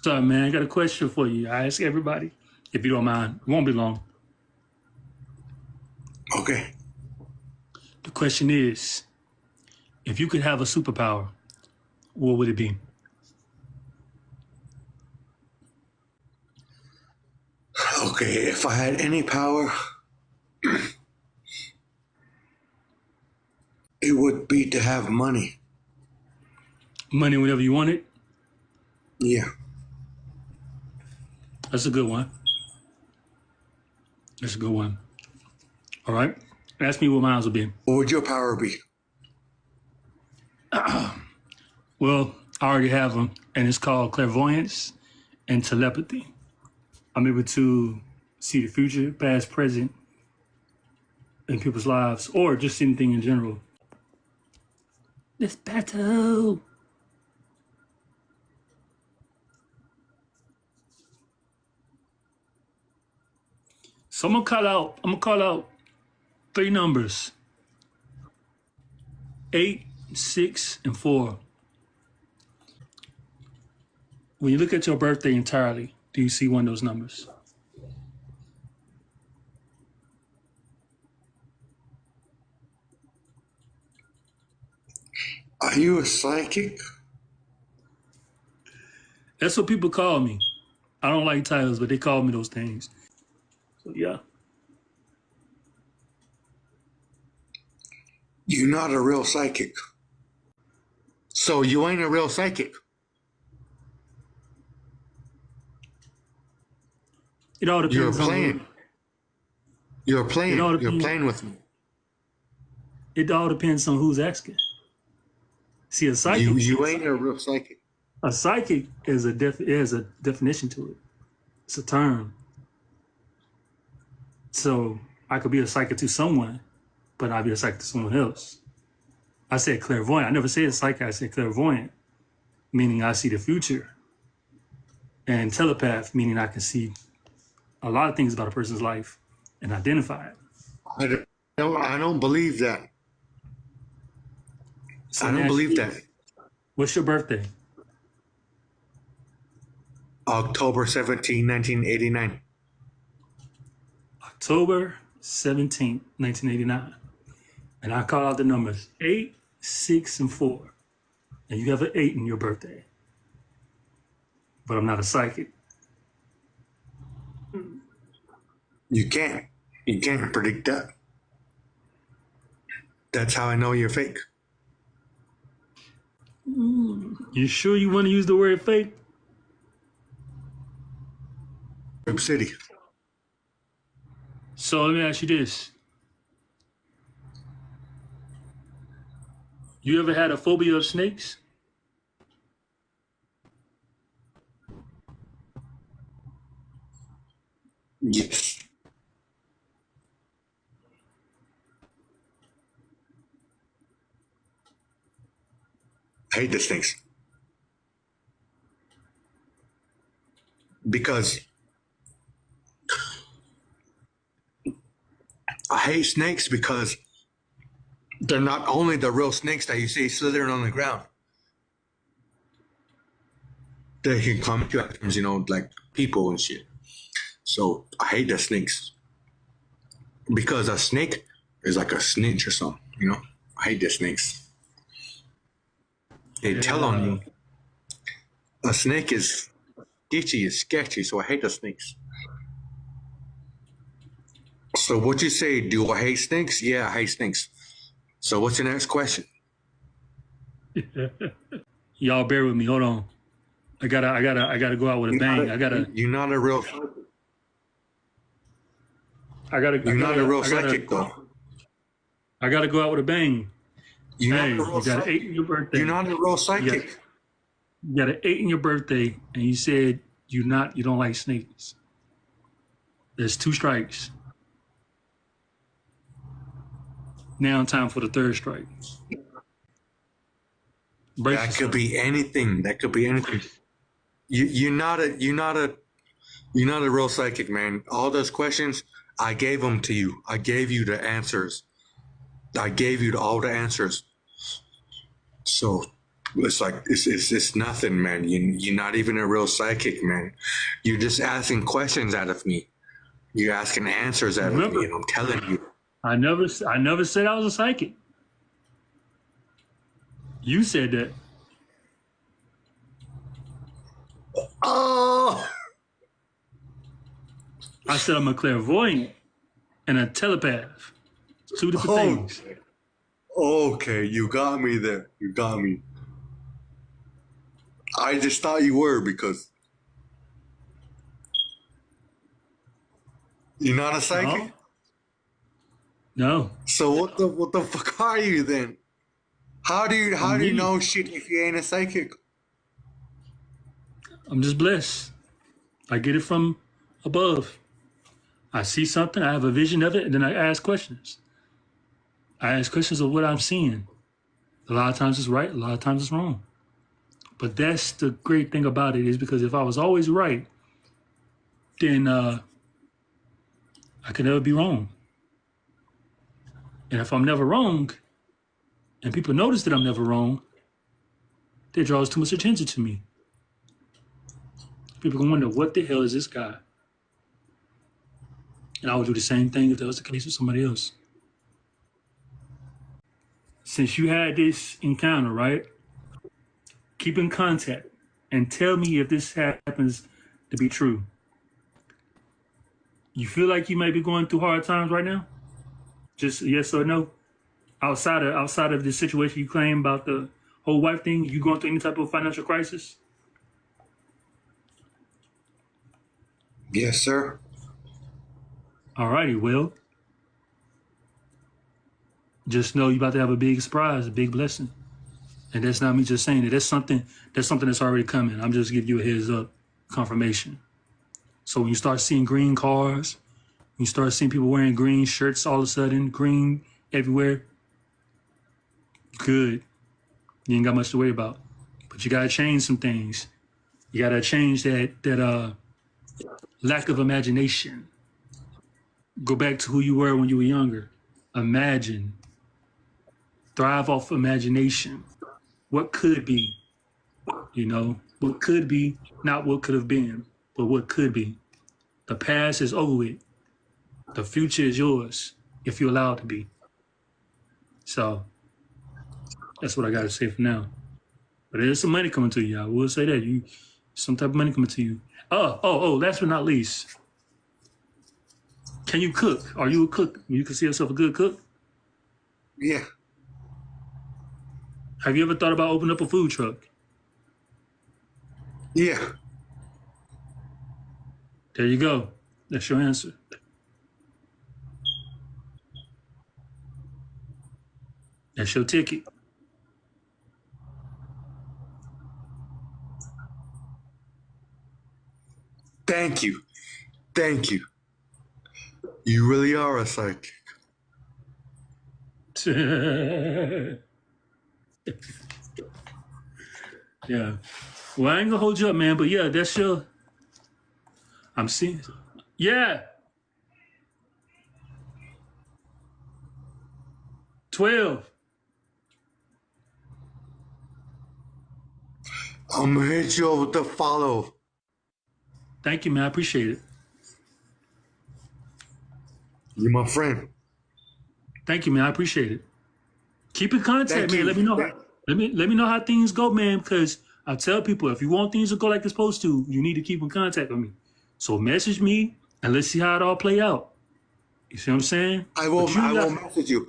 up, man? I got a question for you. I ask everybody, if you don't mind. It won't be long. Okay. The question is, if you could have a superpower, what would it be? Okay, if I had any power, it would be to have money. Money whenever you want it? Yeah. That's a good one. That's a good one. All right. Ask me what mine would be. What would your power be? Well, I already have them, and it's called clairvoyance and telepathy. I'm able to see the future, past, present, in people's lives, or just anything in general. This battle. So I'm gonna call out three numbers: 8, 6, and 4. When you look at your birthday entirely, do you see one of those numbers? Are you a psychic? That's what people call me. I don't like titles, but they call me those things. So yeah. You're not a real psychic. So you ain't a real psychic. It all You're depends on playing. You're playing. You're depends. playing with me. It all depends on who's asking. See, a psychic. You ain't a real psychic. A psychic is a definition to it. It's a term. So I could be a psychic to someone, but I'll be a psychic to someone else. I said clairvoyant. I never said psychic. I said clairvoyant, meaning I see the future, and telepath, meaning I can see a lot of things about a person's life and identify it. I don't believe that. So I don't believe that. What's your birthday? October 17, 1989. October 17th, 1989. And I call out the numbers 8, 6, and 4. And you have an 8 in your birthday. But I'm not a psychic. You can't. You can't predict that. That's how I know you're fake. You sure you want to use the word fake? Rip City. So let me ask you this. You ever had a phobia of snakes? Yes. I hate these things. Because I hate snakes because they're not only the real snakes that you see slithering on the ground. They can come at you at times, like people and shit. So I hate the snakes. Because a snake is like a snitch or something, I hate the snakes. They tell on you. A snake is itchy, is sketchy, so I hate the snakes. So what you say, do I hate snakes? Yeah, I hate snakes. So what's your next question? Y'all bear with me. Hold on. I gotta go out with a bang. You're not a real psychic though. I gotta go out with a bang. You got an 8 in your birthday. You're not a real psychic. You got an 8 in your birthday, and you said you don't like snakes. There's 2 strikes. Now time for the 3rd strike. That could be anything. You're not a real psychic, man. All those questions, I gave them to you. I gave you the answers. I gave you all the answers. So It's like it's nothing, man. You're not even a real psychic, man. You're just asking questions out of me. You're asking answers out of Remember, me, and I'm telling you. I never said I was a psychic. You said that. Oh, I said I'm a clairvoyant and a telepath. Two different things. okay. You got me there. You got me. I just thought you were because you're not a psychic. No. So what the fuck are you then? How do you know shit if you ain't a psychic? I'm just blessed. I get it from above. I see something, I have a vision of it, and then I ask questions. I ask questions of what I'm seeing. A lot of times it's right, a lot of times it's wrong. But that's the great thing about it, is because if I was always right, then I could never be wrong. And if I'm never wrong, and people notice that I'm never wrong, that draws too much attention to me. People can wonder, what the hell is this guy? And I would do the same thing if that was the case with somebody else. Since you had this encounter, right? Keep in contact and tell me if this happens to be true. You feel like you might be going through hard times right now? Just yes or no? Outside of the situation you claim about the whole wife thing, you going through any type of financial crisis? Yes, sir. Alrighty, well, just know you're about to have a big surprise, a big blessing. And that's not me just saying it. That's something that's already coming. I'm just giving you a heads up, confirmation. So when you start seeing green cars, when you start seeing people wearing green shirts all of a sudden, green everywhere, good. You ain't got much to worry about. But you gotta change some things. You gotta change that lack of imagination. Go back to who you were when you were younger. Imagine. Thrive off imagination. What could be, what could be, not what could have been, but what could be. The past is over with. The future is yours, if you're allowed to be. So, that's what I got to say for now. But there's some money coming to you. I will say that. Some type of money coming to you. Last but not least. Can you cook? Are you a cook? You consider yourself a good cook? Yeah. Have you ever thought about opening up a food truck? Yeah. There you go. That's your answer. That's your ticket. Thank you. Thank you. You really are a psychic. Yeah. Well, I ain't gonna hold you up, man, but yeah, that's your. I'm seeing. Yeah. 12. I'm gonna hit you up with the follow. Thank you, man. I appreciate it. You're my friend. Thank you, man. I appreciate it. Keep in contact, Thank man. you. Let me know. Let me know how things go, man. Because I tell people, if you want things to go like it's supposed to, you need to keep in contact with me. So message me and let's see how it all play out. You see what I'm saying? I will message you.